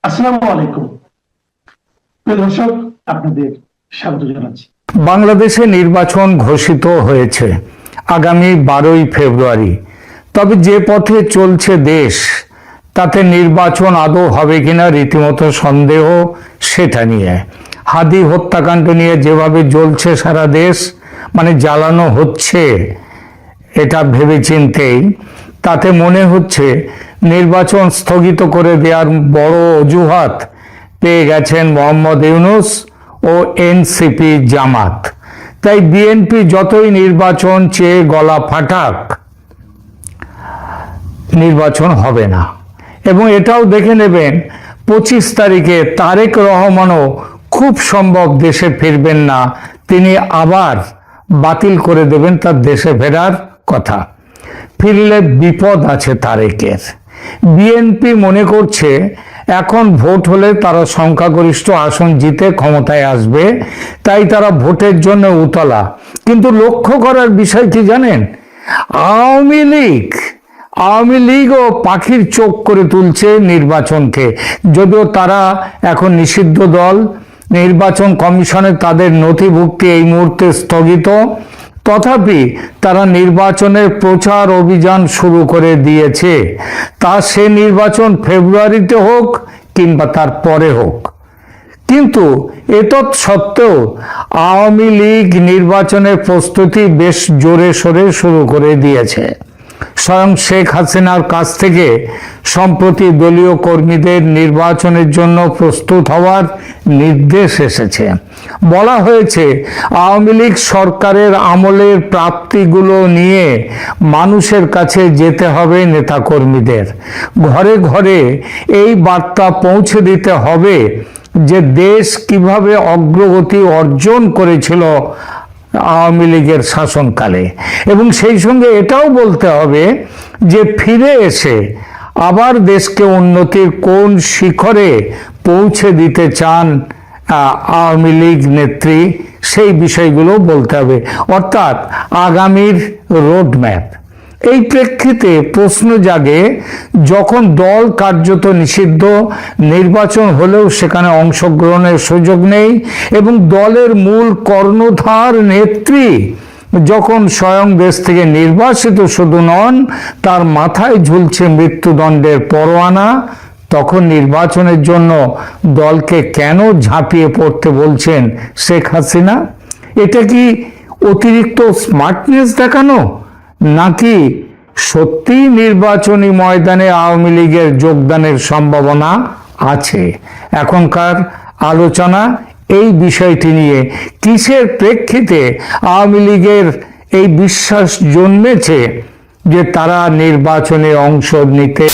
আসসালামু আলাইকুম। প্রিয় দর্শক, আপনাদের স্বাগত জানাচ্ছি। বাংলাদেশে নির্বাচন ঘোষিত হয়েছে আগামী 12ই ফেব্রুয়ারি। তবে যে পথে চলছে দেশ, তাতে নির্বাচন আদৌ হবে কিনা রীতিমতো সন্দেহ সেটা নিয়ে। হাদি হত্যাকাণ্ড নিয়ে যেভাবে জ্বলছে সারা দেশ, মানে জ্বালানো হচ্ছে, এটা ভেবেচিন্তেই তাতে মনে হচ্ছে নির্বাচন স্থগিত করে দেওয়ার বড় অজুহাত পেয়ে গেছেন মোহাম্মদ ইউনূস ও এনসিপি জামাত। তাই বিএনপি যতই নির্বাচন চেয়ে গলা ফাটাক, নির্বাচন হবে না। এবং এটাও দেখে নেবেন 25 তারিখে তারেক রহমানও খুব সম্ভব দেশে ফিরবেন না, তিনি আবার বাতিল করে দেবেন তার দেশে ফেরার কথা। ফিরলে বিপদ আছে তারেকের। বিএনপি মনে করছে এখন ভোট হলে তারা সংখ্যাগরিষ্ঠ আসন জিতে ক্ষমতায় আসবে, তাই তারা ভোটের জন্য উতলা। কিন্তু লক্ষ্য করার বিষয় কি জানেন? আওয়ামী লীগ আওয়ামী লীগও পাখির চোখ করে তুলছে নির্বাচনকে। যদিও তারা এখন নিষিদ্ধ দল, নির্বাচন কমিশনে তাদের নথিভুক্তি এই মুহূর্তে স্থগিত, তথাপি তারা নির্বাচনের প্রচার অভিযান শুরু করে দিয়েছে। তা সে নির্বাচন ফেব্রুয়ারিতে হোক কিংবা তার পরে হোক। কিন্তু এতৎ সত্ত্বেও আওয়ামী লীগ নির্বাচনের প্রস্তুতি বেশ জোরে সোরে শুরু করে দিয়েছে। স্বয়ং শেখ হাসিনার কাছ থেকে সম্প্রতি দলীয় কর্মীদের নির্বাচনের জন্য প্রস্তুত হওয়ার নির্দেশ এসেছে। বলা হয়েছে আওয়ামী লীগ সরকারের আমলের প্রাপ্তিগুলো নিয়ে মানুষের কাছে যেতে হবে নেতাকর্মীদের, ঘরে ঘরে এই বার্তা পৌঁছে দিতে হবে যে দেশ কিভাবে অগ্রগতি অর্জন করেছিল আওয়ামী লীগের শাসনকালে। এবং সেই সঙ্গে এটাও বলতে হবে যে ফিরে এসে আবার দেশকে উন্নতির কোন শিখরে পৌঁছে দিতে চান আওয়ামী লীগ নেত্রী, সেই বিষয়গুলো বলতে হবে, অর্থাৎ আগামীর রোডম্যাপ। এই প্রেক্ষিতে প্রশ্ন জাগে, যখন দল কার্যত নিষিদ্ধ, নির্বাচন হলেও সেখানে অংশগ্রহণের সুযোগ নেই, এবং দলের মূল কর্ণধার নেত্রী যখন স্বয়ং দেশ থেকে নির্বাসিত শুধু নন, তার মাথায় ঝুলছে মৃত্যুদণ্ডের পরোয়ানা, তখন নির্বাচনের জন্য দলকে কেন ঝাঁপিয়ে পড়তে বলছেন শেখ হাসিনা? এটা কি অতিরিক্ত স্মার্টনেস দেখানো, নাকি সত্যি নির্বাচনী ময়দানে আওয়ামী লীগের যোগদানের সম্ভাবনা আছে? এখনকার আলোচনা এই বিষয়টি নিয়ে। কিসের প্রেক্ষিতে আওয়ামী লীগের এই বিশ্বাস জন্মেছে যে তারা নির্বাচনে অংশ নিতে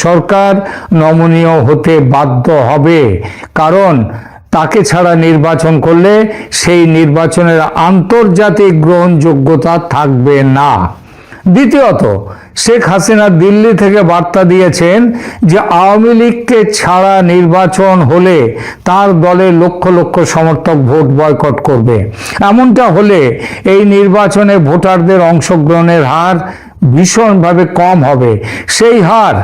সরকার নমনীয় হতে বাধ্য হবে, কারণ তাকে ছাড়া নির্বাচন করলে সেই নির্বাচনের আন্তর্জাতিক গ্রহণযোগ্যতা থাকবে না। দ্বিতীয়ত, শেখ হাসিনা দিল্লি থেকে বার্তা দিয়েছেন যে আওয়ামী লীগকে ছাড়া নির্বাচন হলে তার দলের লক্ষ লক্ষ সমর্থক ভোট বয়কট করবে। এমনটা হলে এই নির্বাচনে ভোটারদের অংশগ্রহণের হার ভীষণভাবে কম হবে। সেই হার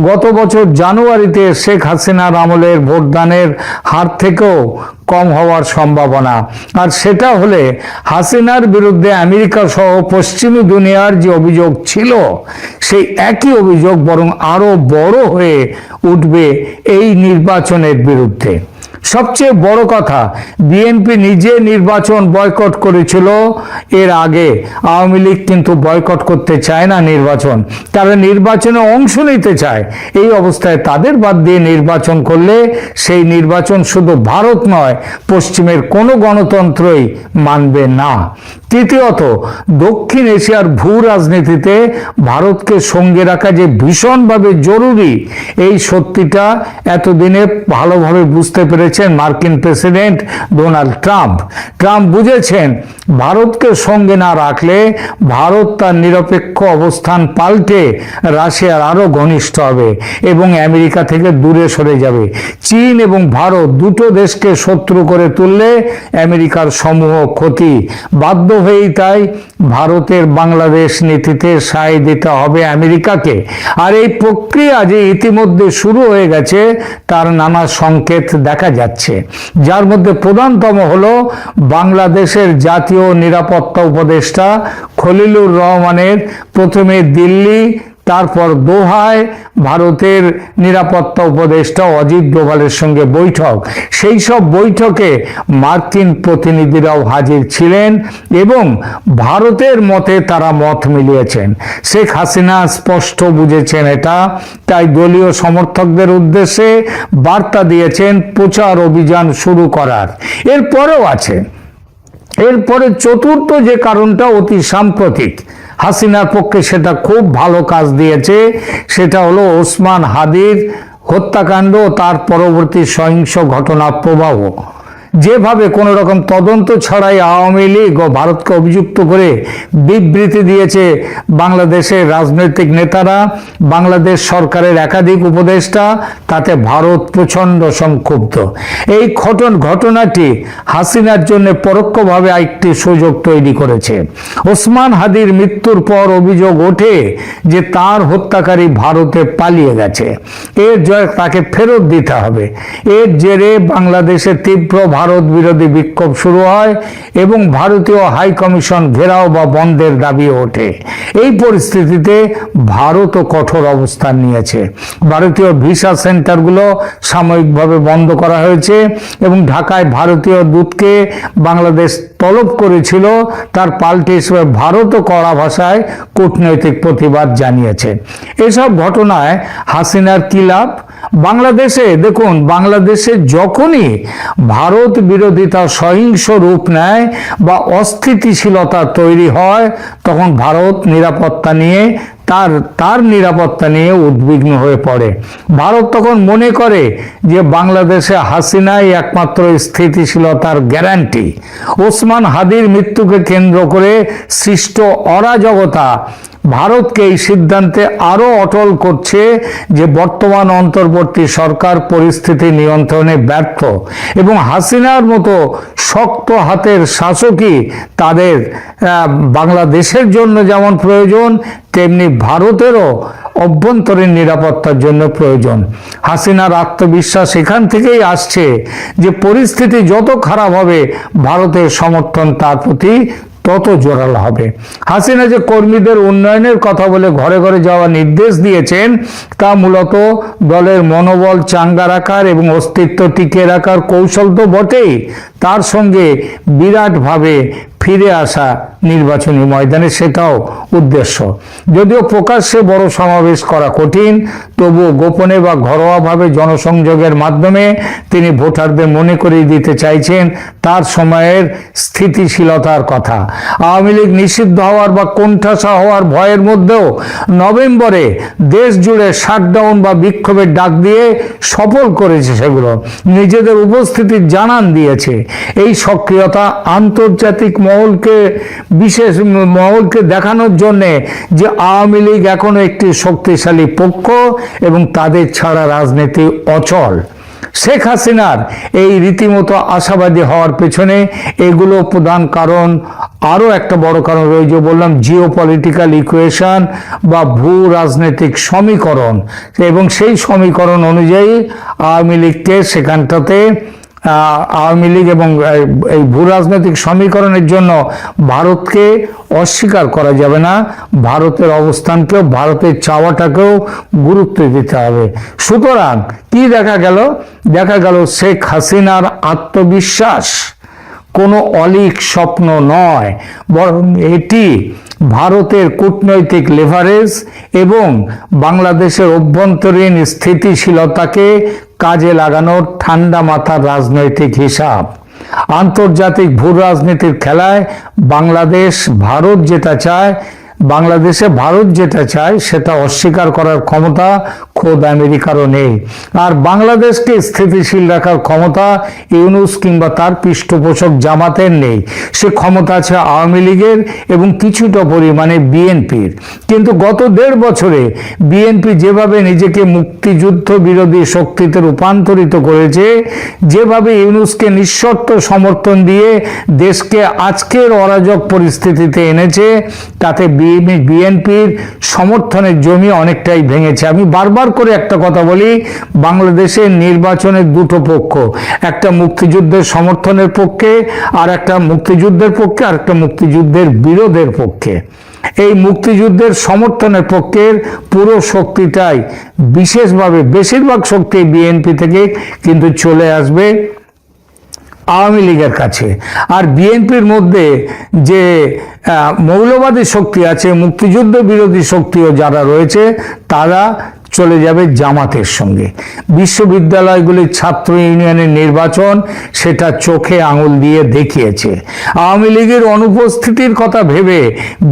গত বছর জানুয়ারিতে শেখ হাসিনার আমলের ভোটদানের হার থেকেও কম হওয়ার সম্ভাবনা। আর সেটা হলে হাসিনার বিরুদ্ধে আমেরিকা সহ পশ্চিমী দুনিয়ার যে অভিযোগ ছিল, সেই একই অভিযোগ বরং আরো বড় হয়ে উঠবে এই নির্বাচনের বিরুদ্ধে। সবচেয়ে বড় কথা, বিএনপি নিজে নির্বাচন বয়কট করেছিল এর আগে। আওয়ামী লীগ কিন্তু বয়কট করতে চায় না নির্বাচন, তারা নির্বাচনে অংশ নিতে চায়। এই অবস্থায় তাদের বাদ দিয়ে নির্বাচন করলে সেই নির্বাচন শুধু ভারত নয়, পশ্চিমের কোনো গণতন্ত্রই মানবে না। তৃতীয়ত, দক্ষিণ এশিয়ার ভূ রাজনীতিতে ভারতকে সঙ্গে রাখা যে ভীষণভাবে জরুরি, এই সত্যিটা এতদিনে ভালোভাবে বুঝতে পেরেছেন মার্কিন প্রেসিডেন্ট ডোনাল্ড ট্রাম্প। ট্রাম্প বুঝেছেন ভারতকে সঙ্গে না রাখলে ভারত তার নিরপেক্ষ অবস্থান পাল্টে রাশিয়ার আরো ঘনিষ্ঠ হবে এবং আমেরিকা থেকে দূরে সরে যাবে। চীন এবং ভারত দুটো দেশকে শত্রু করে তুললে আমেরিকার সমূহ ক্ষতি। বাধ্য হয়েই তাই ভারতের বাংলাদেশ নীতিতে সায় দিতে হবে আমেরিকাকে। আর এই প্রক্রিয়া যে ইতিমধ্যে শুরু হয়ে গেছে তার নানা সংকেত দেখা যাচ্ছে, যার মধ্যে প্রধানতম হলো বাংলাদেশের জাতীয় নিরাপত্তা উপদেষ্টা খলিলুর রহমানের প্রথমে দিল্লি, তারপর দোহায় ভারতের নিরাপত্তা উপদেষ্টা অজিত ডোভালের সঙ্গে বৈঠক। সেই সব বৈঠকে মার্কিন প্রতিনিধিরাও হাজির ছিলেন এবং ভারতের মতে তারা মত মিলিয়েছেন। শেখ হাসিনা স্পষ্ট বুঝেছেন এটা, তাই দলীয় সমর্থকদের উদ্দেশ্যে বার্তা দিয়েছেন প্রচার অভিযান শুরু করার। এরপরেও আছে, এরপরে চতুর্থ যে কারণটা অতি সাম্প্রতিক, হাসিনার পক্ষে সেটা খুব ভালো কাজ দিয়েছে, সেটা হলো ওসমান হাদির হত্যাকাণ্ড, তার পরবর্তী সহিংস ঘটনা প্রবাহ। যেভাবে কোনো রকম তদন্ত ছাড়াই আওয়ামী লীগ ও ভারতকে অভিযুক্ত করে বিবৃতি দিয়েছে বাংলাদেশের রাজনৈতিক নেতারা, বাংলাদেশ সরকারের একাধিক উপদেষ্টা, তাতে ভারত প্রচণ্ড সংক্ষুব্ধ। এই ঘটনাটি হাসিনার জন্য পরোক্ষভাবে একটি সুযোগ তৈরি করেছে। ওসমান হাদির মৃত্যুর পর অভিযোগ ওঠে যে তার হত্যাকারী ভারতে পালিয়ে গেছে, এর জয় তাকে ফেরত দিতে হবে। এর জেরে বাংলাদেশে তীব্র ভারত বিরোধী বিক্ষোভ শুরু হয় এবং ভারতীয় হাই কমিশন ঘেরাও বা বন্ধের দাবি ওঠে। এই পরিস্থিতিতে ভারতও কঠোর অবস্থান নিয়েছে। ভারতীয় ভিসা সেন্টারগুলো সাময়িকভাবে বন্ধ করা হয়েছে এবং ঢাকায় ভারতীয় দূতকে বাংলাদেশ তলব করেছিল, তার পাল্টে হিসেবে ভারতও কড়া ভাষায় কূটনৈতিক প্রতিবাদ জানিয়েছে। এসব ঘটনায় হাসিনার কি লাভ? বাংলাদেশে দেখুন, বাংলাদেশে যখনই ভারত বিরোধিতা সহিংস রূপ নেয় বা অস্থিতিশীলতা তৈরি হয়, তখন ভারত নিরাপত্তা নিয়ে তার নিরাপত্তা নিয়ে উদ্বিগ্ন হয়ে পড়ে। ভারত তখন মনে করে যে বাংলাদেশে হাসিনাই একমাত্র স্থিতিশীলতার গ্যারান্টি। ওসমান হাদির মৃত্যুকে কেন্দ্র করে সৃষ্ট অরাজকতা ভারতকে এই সিদ্ধান্তে আরো অটল করছে যে বর্তমান অন্তর্বর্তী সরকার পরিস্থিতি নিয়ন্ত্রণে ব্যর্থ এবং হাসিনার মতো শক্ত হাতের শাসকই তাদের বাংলাদেশের জন্য যেমন প্রয়োজন, তেমনি ভারতেরও অভ্যন্তরীণ নিরাপত্তার জন্য প্রয়োজন। হাসিনার আত্মবিশ্বাস এখান থেকেই আসছে যে পরিস্থিতি যত খারাপ হবে ভারতের সমর্থন তার প্রতি তত জোরালো হবে। হাসিনা যে কর্মীদের উন্নয়নের কথা বলে ঘরে ঘরে যাওয়া নির্দেশ দিয়েছেন, তা মূলত দলের মনোবল চাঙ্গা রাখার এবং অস্তিত্ব টিকিয়ে রাখার কৌশল তো বটেই, তার সঙ্গে বিরাটভাবে ফিরে আসা নির্বাচনী ময়দানে, সেটাও উদ্দেশ্য। যদিও প্রকাশ্যে বড় সমাবেশ করা কঠিন, তবুও গোপনে বা ঘরোয়াভাবে জনসংযোগের মাধ্যমে তিনি ভোটারদের মনে করিয়ে দিতে চাইছেন তার সময়ের স্থিতিশীলতার কথা। আওয়ামী লীগ নিষিদ্ধ হওয়ার বা কোণঠাসা হওয়ার ভয়ের মধ্যেও নভেম্বরে দেশ জুড়ে শাটডাউন বা বিক্ষোভের ডাক দিয়ে সফল করেছে, সেগুলো নিজেদের উপস্থিতি জানান দিয়েছে। এই সক্রিয়তা আন্তর্জাতিক মহলকে দেখানোর জন্য যে আওয়ামী লীগ এখনো একটি শক্তিশালী পক্ষ এবং তাদের ছাড়া রাজনীতি অচল। শেখ হাসিনার এই রীতিমতো আশাবাদী হওয়ার পেছনে এগুলো প্রধান কারণ। আরও একটা বড় কারণ রয়েছে, বললাম, জিও পলিটিক্যাল ইকুয়েশন বা ভূ রাজনৈতিক সমীকরণ, এবং সেই সমীকরণ অনুযায়ী আওয়ামী লীগকে সেখানটাতে আওয়ামী লীগ এবং এই ভূ রাজনৈতিক সমীকরণের জন্য ভারতকে অস্বীকার করা যাবে না। ভারতের অবস্থানকেও, ভারতের চাওয়াটাকেও গুরুত্ব দিতে হবে। সুতরাং কি দেখা গেল শেখ হাসিনার আত্মবিশ্বাস কোনো অলীক স্বপ্ন নয়, বরং এটি ভারতের কূটনৈতিক লেভারেজ এবং বাংলাদেশের অভ্যন্তরীণ স্থিতিশীলতাকে কাজে লাগানোর ঠান্ডা মাথার রাজনৈতিক হিসাব। আন্তর্জাতিক ভূ রাজনীতির খেলায় বাংলাদেশে ভারত যেটা চায় সেটা অস্বীকার করার ক্ষমতা খোদ আমেরিকারও নেই। আর বাংলাদেশকে স্থিতিশীল রাখার ক্ষমতা ইউনূস কিংবা তার পৃষ্ঠপোষক জামাতের নেই। সে ক্ষমতা আছে আওয়ামী লীগের এবং কিছুটা পরিমাণে বিএনপির। কিন্তু গত 1.5 বছরে বিএনপি যেভাবে নিজেকে মুক্তিযুদ্ধ বিরোধী শক্তিতে রূপান্তরিত করেছে, যেভাবে ইউনূসকে নিঃশর্ত সমর্থন দিয়ে দেশকে আজকের অরাজক পরিস্থিতিতে এনেছে, তাতে বিএনপির সমর্থনের জমি অনেকটাই ভেঙেছে। আমি বারবার করে একটা কথা বলি, বাংলাদেশের নির্বাচনের দুটো পক্ষ, একটা মুক্তিযুদ্ধের সমর্থনের পক্ষে আর একটা মুক্তিযুদ্ধের পক্ষে, আর একটা মুক্তিযুদ্ধের বিরোধের পক্ষে। এই মুক্তিযুদ্ধের সমর্থনের পক্ষের পুরো শক্তিটাই বেশিরভাগ শক্তি বিএনপি থেকে কিন্তু চলে আসবে আওয়ামী লীগের কাছে। আর বিএনপির মধ্যে যে মৌলবাদী শক্তি আছে, মুক্তিযুদ্ধ বিরোধী শক্তিও যারা রয়েছে, তারা চলে যাবে জামাতের সঙ্গে। বিশ্ববিদ্যালয়গুলির ছাত্র ইউনিয়নের নির্বাচন সেটা চোখে আঙুল দিয়ে দেখিয়েছে। আওয়ামী লীগের অনুপস্থিতির কথা ভেবে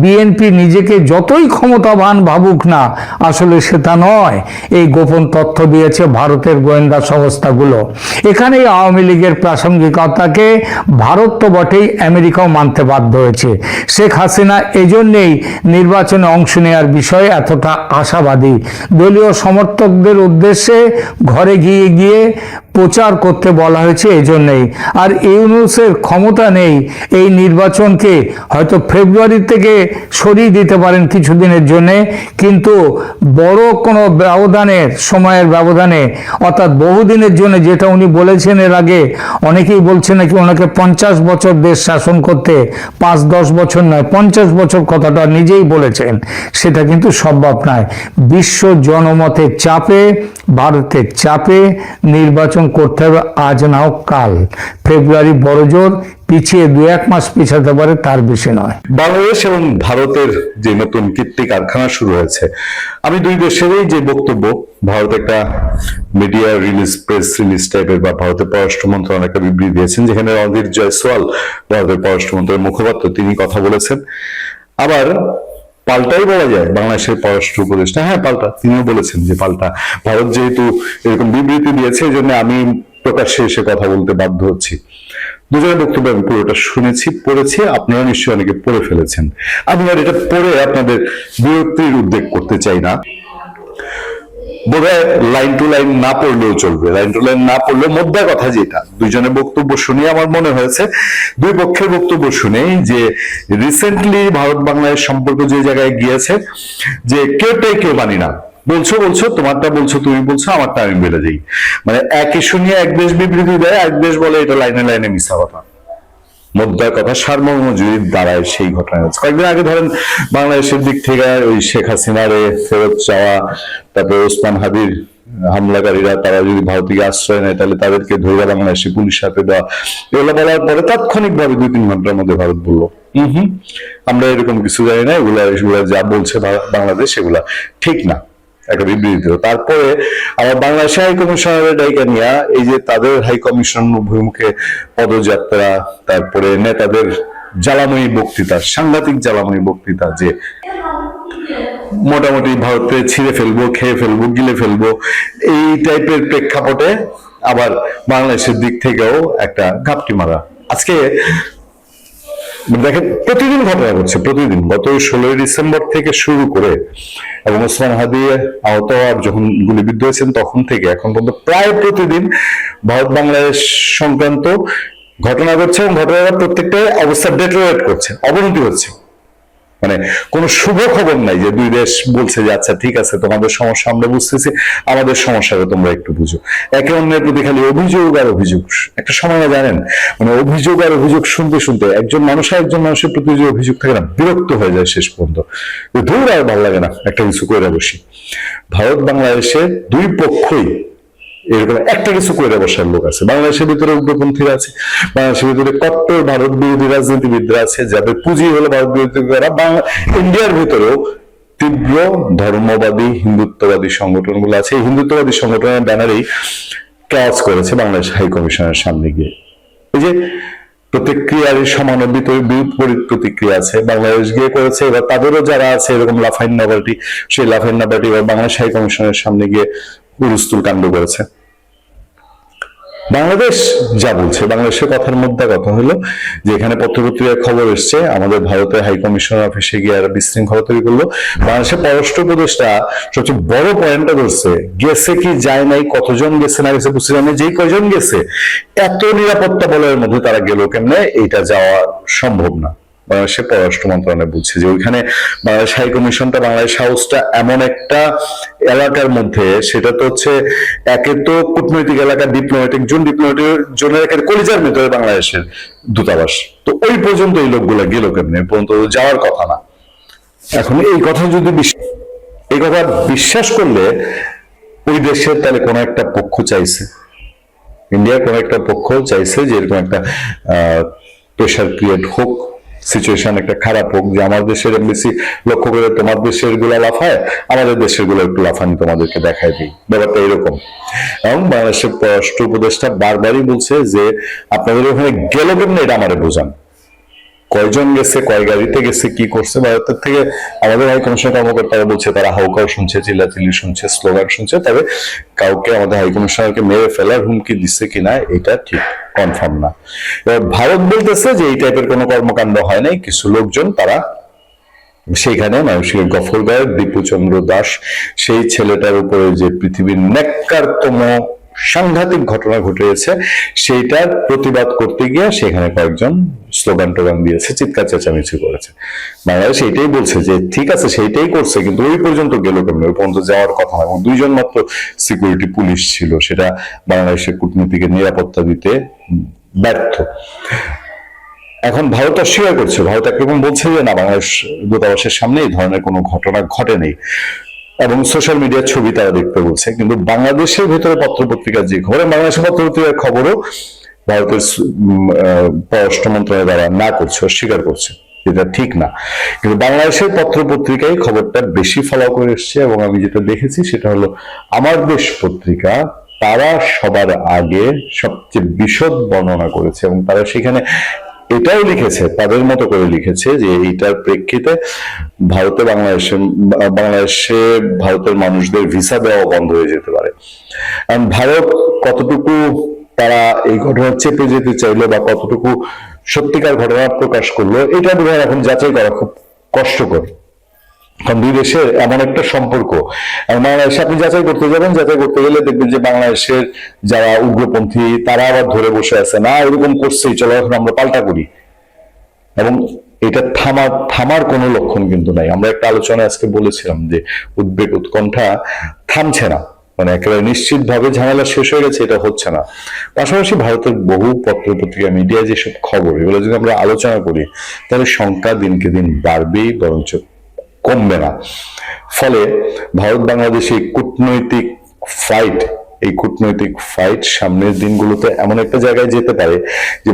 বিএনপি নিজেকে যতই ক্ষমতাবান ভাবুক না, আসলে সেটা নয়। এই গোপন তথ্য দিয়েছে ভারতের গোয়েন্দা সংস্থাগুলো। এখানেই আওয়ামী লীগের প্রাসঙ্গিকতাকে ভারত তো বটেই, আমেরিকাও মানতে বাধ্য হয়েছে। শেখ হাসিনা এজন্যেই নির্বাচনে অংশ নেওয়ার বিষয়ে এতটা আশাবাদী। দলীয় সমর্থকদের উদ্দেশ্যে ঘরে গিয়ে প্রচার করতে বলা হয়েছে এজন্যই। আর ইউনূসের ক্ষমতা নেই এই নির্বাচনকে হয়তো ফেব্রুয়ারি থেকে সরিয়ে দিতে পারেন কিছুদিনের জন্য, কিন্তু বড় কোনো সময়ের ব্যবধানে, অর্থাৎ বহুদিনের জন্য, যেটা উনি বলেছেন এর আগে, অনেকেই বলছে নাকি ওনাকে 50 বছর দেশ শাসন করতে, 5-10 বছর নয়, 50 বছর কথাটা নিজেই বলেছেন, সেটা কিন্তু সম্ভব নয়। বিশ্ব জনমতের চাপে, ভারতের চাপে নির্বাচন করতে হবে, আজ না হোক কাল। ফেব্রুয়ারি বড় জোর, পিছিয়ে 2-1 মাস পিছাতে পারে, তার বেশি নয়। বাংলাদেশ এবং ভারতের যে নতুন কীর্তি কারখানা শুরু হয়েছে, আমি দুই দেশেরই যে বক্তব্য, ভারত একটা মিডিয়া রিলিজ, প্রেস রিলিজ টাইপের, বা ভারতের পররাষ্ট্র মন্ত্রণালয় একটা বিবৃতি দিয়েছেন, যেখানে রণধীর জয়সওয়াল, ভারতের পররাষ্ট্র মন্ত্রণালয়ের মুখপাত্র, তিনি কথা বলেছেন। আবার পাল্টাই বলা যায় বাংলাদেশের পররাষ্ট্র উপদেষ্টা, পাল্টা, তিনিও বলেছেন যে পাল্টা। ভারত যেহেতু এরকম বিবৃতি দিয়েছে, এই জন্য আমি প্রকাশ্যে এসে কথা বলতে বাধ্য হচ্ছি। দুজনের বক্তব্য আমি পুরোটা পড়েছি, আপনারা নিশ্চয়ই অনেকে পড়ে ফেলেছেন। আমি আর এটা পড়ে আপনাদের বিরক্তির উদ্বেগ করতে চাই না। বোধহয় লাইন টু লাইন না পড়লেও চলবে। লাইন টু লাইন না পড়লেও মোদ্দা কথা যেটা, দুইজনের বক্তব্য শুনে আমার মনে হয়েছে, দুই পক্ষের বক্তব্য শুনে, যে রিসেন্টলি ভারত বাংলাদেশ সম্পর্ক যে জায়গায় গিয়েছে, যে কেউ মানি না, বলছো তোমারটা বলছো, তুমি বলছো আমারটা আমি বেড়ে যাই, মানে এক ইস্যু নিয়ে এক দেশ বিবৃতি দেয়, এক দেশ বলে এটা লাইনে লাইনে মিথ্যা কথা। মোদ্দার কথা সারমর্ম যদি দাঁড়ায় সেই ঘটনা হচ্ছে। কয়েকদিন আগে ধরেন বাংলাদেশের দিক থেকে ওই শেখ হাসিনারে ফেরত চাওয়া, তারপরে ওসমান হাদির হামলাকারীরা তারা যদি ভারতীয় আশ্রয় নেয় তাহলে তাদেরকে ধরে বাংলাদেশি পুলিশ হাতে দেওয়া, এগুলো বলার পরে তাৎক্ষণিকভাবে 2-3 ঘন্টার মধ্যে ভারত বললো আমরা এরকম কিছু জানি না, এগুলা এগুলা যা বলছে বাংলাদেশ এগুলা ঠিক না, একটা বিবৃতি। তারপরে আমার বাংলাদেশ হাই কমিশনারের ডাইকা নিয়া এই যে তাদের হাই কমিশন অভিমুখে পদযাত্রা, তারপরে নেতাদের জ্বালাময়ী বক্তৃতা, সাংঘাতিক জ্বালাময়ী বক্তৃতা, যে মোটামুটি ভারতে ছিঁড়ে ফেলবো, খেয়ে ফেলবো, গিলে ফেলবো, এই টাইপের প্রেক্ষাপটে আবার বাংলাদেশের দিক থেকেও একটা ঘাপটি মারা। আজকে দেখেন প্রতিদিন ঘটনা ঘটছে, প্রতিদিন গত 16 ডিসেম্বর থেকে শুরু করে এবং ওসমান হাদি আহত আর যখন গুলিবিদ্ধ হয়েছেন তখন থেকে এখন পর্যন্ত প্রায় প্রতিদিন ভারত বাংলাদেশ সংক্রান্ত ঘটনা ঘটছে এবং ঘটনার প্রত্যেকটা অবস্থা ডেটোরেট করছে, অবনতি হচ্ছে। মানে কোনো শুভ খবর নাই যে দুই দেশ বলছে যে আচ্ছা ঠিক আছে তোমাদের সমস্যা আমরা বুঝতেছি, আমাদের সমস্যাটা তোমরা একটু বুঝো। একে অন্যের প্রতি খালি অভিযোগ আর অভিযোগ। একটা সময় জানেন মানে অভিযোগ আর অভিযোগ শুনতে শুনতে একজন মানুষের প্রতি যে অভিযোগ থাকে না, বিরক্ত হয়ে যায় শেষ পর্যন্ত, দূর আর ভালো লাগে না, একটা কিছু করে বসি। ভারত বাংলাদেশের দুই পক্ষই এরকম একটা কিছু করে বসার লোক আছে। বাংলাদেশের ভিতরে উগ্রপন্থীরা আছে, বাংলাদেশের ভিতরে কট্টর ভারত বিরোধী রাজনীতিবিদরা আছে, যাদের পুঁজি হলো ভারত বিরোধী। ইন্ডিয়ার ভিতরেও তীব্র ধর্মবাদী হিন্দুত্ববাদী সংগঠনগুলো আছে। এই হিন্দুত্ববাদী সংগঠনের ব্যানারেই কাজ করেছে বাংলাদেশ হাই কমিশনের সামনে গিয়ে। এই যে প্রতিক্রিয়ার সমান বিপরীত প্রতিক্রিয়া আছে, বাংলাদেশ গিয়ে করেছে। এবার তাদেরও যারা আছে এরকম লাফাইন নাবাটি, সেই লাফাইন নাবাটি এবার বাংলাদেশ হাই কমিশনের সামনে গিয়ে হুলস্থুল কাণ্ড করেছে। বাংলাদেশ যা বলছে, বাংলাদেশের কথার মধ্যে কথা হলো যে এখানে পত্রপত্রিকায় খবর এসছে আমাদের ভারতের হাই কমিশনার অফিসে গিয়ে আর বিশৃঙ্খলা তৈরি করলো। বাংলাদেশের পররাষ্ট্র উপদেষ্টা সবচেয়ে বড় পয়েন্টটা ধরছে, গেছে কি যায় নাই, কতজন গেছে না গেছে বুঝতে জানে, যেই কয়জন গেছে এত নিরাপত্তা বলয়ের মধ্যে তারা গেল কেমনে, এইটা যাওয়া সম্ভব না। বাংলাদেশের পররাষ্ট্র মন্ত্রণালয় বলছে যে ওইখানে বাংলাদেশ হাই কমিশনটা, বাংলাদেশ হাউসটা এমন একটা এলাকার মধ্যে, সেটা তো হচ্ছে একে তো কূটনৈতিক এলাকা, ডিপ্লোম্যাটিক জোনের একের কলিজার ভিতরে বাংলাদেশের দূতাবাস। তো ওই পর্যন্ত এই লোকগুলা গেল কেমনে, পর্যন্ত যাওয়ার কথা না। এখন এই কথা যদি এই কথা বিশ্বাস করলে ওই দেশের তাহলে কোনো একটা পক্ষ চাইছে, ইন্ডিয়ার কোনো একটা পক্ষ চাইছে যে এরকম একটা প্রেশার ক্রিয়েট হোক, সিচুয়েশন একটা খারাপ হোক, যে আমার দেশের এমবিসি লক্ষ্য করে তোমার দেশের গুলা লাফায়, আমাদের দেশের গুলো একটু লাফানি তোমাদেরকে দেখাই দিই, ব্যাপারটা এরকম। এবং বাংলাদেশের পররাষ্ট্র উপদেষ্টা বারবারই বলছে যে আপনাদের ওখানে গেল কেমনে এটা আমারে বোঝান, কয়জন গেছে, কয় গাড়িতে গেছে, কি করছে। ভারতের থেকে আমাদের হাই কমিশন কর্মকর্তারা বলছে তারা হাউকাও শুনছে, চিল্লাচিল্লি শুনছে, স্লোগান শুনছে, তবে কাউকে আমাদের হাই কমিশনারকে মেরে ফেলার হুমকি দিচ্ছে কিনা এটা ঠিক কনফার্ম না। এবার ভারত বলতেছে যে এই টাইপের কোনো কর্মকাণ্ড হয় নাই, কিছু লোকজন তারা সেইখানে মানুষের গফরগাঁয়ের দীপুচন্দ্র দাস, সেই ছেলেটার উপরে যে পৃথিবীর ন্যাক্কারতম সাংঘাতিক ঘটনা ঘটেছে সেইটার প্রতিবাদ করতে গিয়ে সেখানে কয়েকজন স্লোগান টোগান দিয়েছে, চিৎকার চেঁচামেচি করেছে। বাংলাদেশ এইটাই বলছে যে ঠিক আছে সেইটাই করছে, কিন্তু ওই পর্যন্ত গেল কেমন, ওই পর্যন্ত যাওয়ার কথা না। এবং দুইজন মাত্র সিকিউরিটি পুলিশ ছিল, সেটা বাংলাদেশের কূটনীতিকে নিরাপত্তা দিতে ব্যর্থ। এখন ভারত অস্বীকার করছে, ভারত একরকম বলছে যে না, বাংলাদেশ দূতাবাসের সামনে এই ধরনের কোনো ঘটনা ঘটে নেই, এবং সোশ্যাল মিডিয়ার ছবি তারা দেখতে বলছে। কিন্তু বাংলাদেশের ভেতরে পত্রপত্রিকার যে খবর, বাংলাদেশের পত্রপত্রিকার খবরও ভারতের পররাষ্ট্র মন্ত্রণালয় দ্বারা না করছে, অস্বীকার করছে, এটা ঠিক না। কিন্তু বাংলাদেশের পত্রপত্রিকায় খবরটা বেশি ফলো করে এসছে, এবং আমি যেটা দেখেছি সেটা হলো আমার দেশ পত্রিকা, তারা সবার আগে সবচেয়ে বিশদ বর্ণনা করেছে, এবং তারা সেখানে এটাও লিখেছে, তাদের মতো করে লিখেছে যে এইটার প্রেক্ষিতে বাংলাদেশে ভারতের মানুষদের ভিসা দেওয়া বন্ধ হয়ে যেতে পারে। ভারত কতটুকু তারা এই ঘটনা চেপে যেতে চাইলো বা কতটুকু সত্যিকার ঘটনা প্রকাশ করলো, এটা বোধহয় এখন যাচাই করা খুব কষ্টকর। কারণ দুই দেশের এমন একটা সম্পর্ক, বাংলাদেশে আপনি যাচাই করতে যাবেন, যাচাই করতে গেলে দেখবেন যে বাংলাদেশের যারা উগ্রপন্থী তারা আবার ধরে বসে আছে, না এরকম করছেই, চলো এখন আমরা পাল্টা করি। এবং এটা থামার কোনো লক্ষণ কিন্তু নাই। আমরা একটা আলোচনায় আজকে বলেছিলাম যে উদ্বেগ উৎকণ্ঠা থামছে না, মানে একেবারে নিশ্চিত ভাবে ঝামেলা শেষ হয়ে গেছে এটা হচ্ছে না। পাশাপাশি ভারতের বহু পত্রপত্রিকা, মিডিয়া যেসব খবর, এগুলো যদি আমরা আলোচনা করি তাহলে সংখ্যা দিনকে দিন বাড়বেই, বরঞ্চ কমবে না। ফলে ভারত বাংলাদেশে কূটনৈতিক ফাইট এই কূটনৈতিক ফাইট সামনের দিনগুলোতে এমন একটা জায়গায় যেতে পারে যে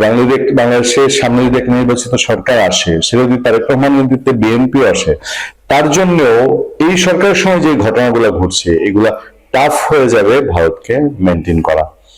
বাংলাদেশের সামনে যদি একটা নির্বাচিত সরকার আসে, সেটা যদি তারেক রহমানের নেতৃত্বে বিএনপি আসে, তার জন্যও এই সরকারের সময় যে ঘটনাগুলো ঘটছে এগুলা টাফ হয়ে যাবে ভারতকে মেনটেন করা।